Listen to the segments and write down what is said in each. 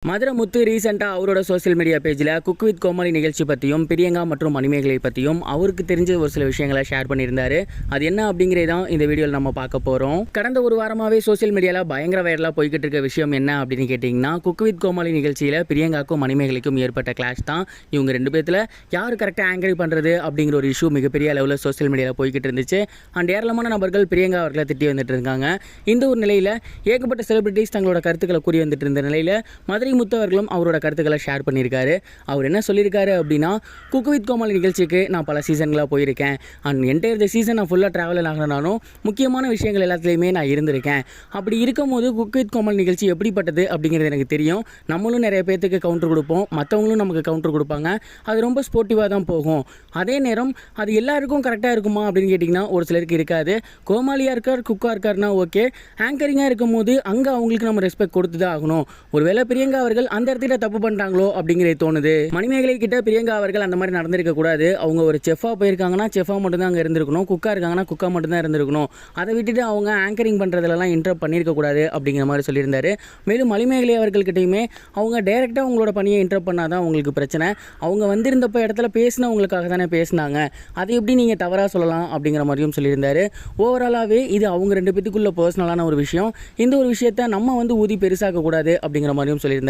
மதுரை முத்து ரீசெண்டாக அவரோட social media பேஜில் குக் வித் கோமாளி நிகழ்ச்சி பற்றியும் பிரியங்கா மற்றும் மணிமேகலை பற்றியும் அவருக்கு தெரிஞ்ச ஒரு சில விஷயங்களை ஷேர் பண்ணியிருந்தாரு. அது என்ன அப்படிங்கிறதான் இந்த வீடியோவில் நம்ம பார்க்க போகிறோம். கடந்த ஒரு வாரமாகவே சோசியல் மீடியாவில் பயங்கர வைரலாக போய்கிட்டு இருக்க விஷயம் என்ன அப்படின்னு கேட்டிங்கன்னா, குக் வித் கோமாளி நிகழ்ச்சியில் பிரியங்காக்கும் மணிமேகலைக்கும் ஏற்பட்ட கிளாஷ் தான். இவங்க ரெண்டு பேர்த்தில் யார் கரெக்டாக ஆங்கரிங் பண்ணுறது அப்படிங்கிற ஒரு இஷ்யூ மிகப்பெரிய அளவில் சோசியல் மீடியாவில் போய்கிட்டு இருந்துச்சு. அண்ட் ஏராளமான நபர்கள் பிரியங்கா அவர்களை திட்டி வந்துட்டு இருக்காங்க. இந்த ஒரு நிலையில் ஏகப்பட்ட செலிபிரிட்டிஸ் தங்களோட கருத்துக்களை கூறி வந்துட்டு இருந்த நிலையில் மதுரை முத்து அவர்களும் அவரோட கருத்துக்களை ஷேர் பண்ணியிருக்காரு. அவர் என்ன சொல்லியிருக்காரு அப்படின்னா, குக் வித் கோமாளி நிகழ்ச்சிக்கு நான் பல சீசன்களாக போயிருக்கேன். அண்ட் என்டையர் த சீசன் நான் ஃபுல்லாக ட்ராவல் ஆகினாலும் முக்கியமான விஷயங்கள் எல்லாத்துலேயுமே நான் இருந்திருக்கேன். அப்படி இருக்கும்போது குக் வித் கோமாளி நிகழ்ச்சி எப்படிப்பட்டது அப்படிங்கிறது எனக்கு தெரியும். நம்மளும் நிறைய பேர்த்துக்கு கவுண்டர் கொடுப்போம், மற்றவங்களும் நமக்கு கவுண்டர் கொடுப்பாங்க. அது ரொம்ப ஸ்போர்ட்டிவாக தான் போகும். அதே நேரம் அது எல்லாருக்கும் கரெக்டாக இருக்குமா அப்படின்னு கேட்டிங்கன்னா ஒரு சிலருக்கு இருக்காது. கோமாளியாக இருக்கார், குக்காக இருக்காருன்னா ஓகே. ஆங்கரிங்காக இருக்கும் போது அங்கே அவங்களுக்கு நம்ம ரெஸ்பெக்ட் கொடுத்து தான் ஆகணும். ஒருவேளை பிரியங்கா அவர்கள் அந்த இடத்துல தப்பு பண்ணிட்டாங்களோ அப்படிங்கிறது தோணுது. மணிமேகலை கிட்ட பிரியங்கா அவர்கள் அந்த மாதிரி நடந்திருக்க கூடாது. அவங்க ஒரு செஃபா போயிருக்காங்கன்னா செஃபா மட்டும் தான் அங்கே இருந்திருக்கணும். குக்கா இருக்காங்கன்னா குக்கா மட்டும் தான் இருந்திருக்கணும். அதை விட்டுட்டு அவங்க ஆங்கரிங் பண்ணுறதுலாம் இன்டரப்ட் பண்ணியிருக்க கூடாது அப்படிங்கிற மாதிரி சொல்லியிருந்தாரு. மேலும் மணிமேகலை அவர்கள்கிட்டையுமே அவங்க டைரெக்டாக அவங்களோட பணியை இன்டரப்ட் பண்ணாதான் அவங்களுக்கு பிரச்சனை. அவங்க வந்திருந்தப்போ இடத்துல பேசினவங்களுக்காக தானே பேசினாங்க. அதை எப்படி நீங்கள் தவறாக சொல்லலாம் அப்படிங்கிற மாதிரியும் சொல்லியிருந்தாரு. ஓவராலாகவே இது அவங்க ரெண்டு பேத்துக்குள்ள பர்சனலான ஒரு விஷயம். இந்த ஒரு விஷயத்தை நம்ம ஊதி பெருசாக்க கூடாது அப்படிங்கிற மாதிரியும் சொல்லியிருந்தாரு.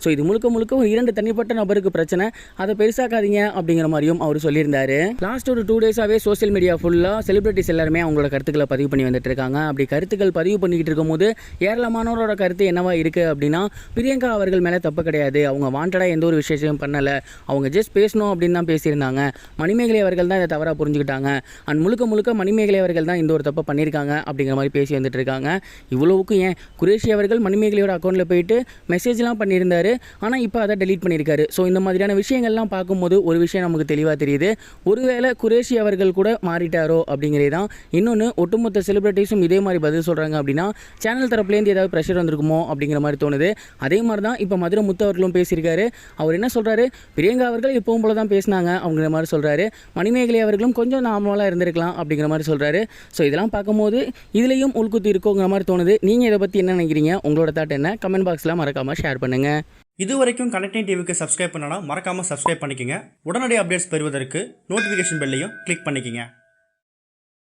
ஸோ இது முழுக்க முழுக்க ஒரு இரண்டு தனிப்பட்ட நபருக்கு பிரச்சனை, அதை பெருசாக்காதீங்க அப்படிங்கிற மாதிரியும் அவர் சொல்லியிருந்தாரு. லாஸ்ட் ஒரு 2 டேஸாகவே சோசியல் மீடியா ஃபுல்லாக செலிபிரிட்டிஸ் எல்லாருமே அவங்களோட கருத்துக்களை பதிவு பண்ணி வந்துட்டு இருக்காங்க. அப்படி கருத்துக்கள் பதிவு பண்ணிக்கிட்டு இருக்கும்போது ஏராளமானவரோட கருத்து என்னவா இருக்குது அப்படின்னா, பிரியங்கா அவர்கள் மேலே தப்பு கிடையாது, அவங்க வாண்டடாக எந்த ஒரு விஷயத்தையும் பண்ணலை, அவங்க ஜஸ்ட் பேசணும் அப்படின்னு தான் பேசியிருந்தாங்க. மணிமேகலை அவர்கள் தான் இதை தவறாக புரிஞ்சுக்கிட்டாங்க. அண்ட் முழுக்க முழுக்க மணிமேகலை அவர்கள் தான் இந்த ஒரு தப்பை பண்ணியிருக்காங்க அப்படிங்கிற மாதிரி பேசி வந்துட்டு இருக்காங்க. இவ்வளவுக்கும் ஏன் குரேஷி அவர்கள் மணிமேகலையோட அக்கௌண்ட்டில் போயிட்டு மெசேஜ்லாம் பண்ணியிருந்தாரு. ஆனால் இப்போ அதை டெலீட் பண்ணியிருக்காரு. ஸோ இந்த மாதிரியான விஷயங்கள்லாம் பார்க்கும்போது ஒரு விஷயம் நமக்கு தெளிவாக தெரியுது. ஒருவேளை குரேஷி அவர்கள் கூட மாறிட்டாரோ அப்படிங்கிறே தான். இன்னொன்று, ஒட்டுமொத்த செலிபிரிட்டிஸும் இதே மாதிரி பதில் சொல்கிறாங்க அப்படின்னா சேனல் தரப்புலேருந்து ஏதாவது ப்ரெஷர் வந்திருக்குமோ அப்படிங்கிற மாதிரி தோணுது. அதே மாதிரி தான் இப்போ மதுரை முத்து அவர்களும் பேசியிருக்காரு. அவர் என்ன சொல்கிறாரு, பிரியங்கா அவர்கள் எப்பவும் போல தான் பேசினாங்க அப்படிங்கிற மாதிரி சொல்கிறாரு. மணிமேகலை அவர்களும் கொஞ்சம் நார்மலாக இருந்திருக்கலாம் அப்படிங்கிற மாதிரி சொல்கிறாரு. ஸோ இதெல்லாம் பார்க்கும்போது இதுலேயும் உள்குத்து இருக்கோங்கிற மாதிரி தோணுது. நீங்கள் இதை பற்றி என்ன நினைக்கிறீங்க? உங்களோட தாட் என்ன? கமெண்ட் பாக்ஸில் மறக்காமல் ஷேர் பண்ணுங்கள். இது வரைக்கும் கனெக்டிங் டிவிக்கு சப்ஸ்கிரைப் பண்ணனா மறக்காமல் சப்ஸ்கிரைப் பண்ணிக்கங்க. உடனடி அப்டேட்ஸ் பெறுவதற்கு நோட்டிஃபிகேஷன் பெல்லையும் கிளிக் பண்ணிக்கங்க.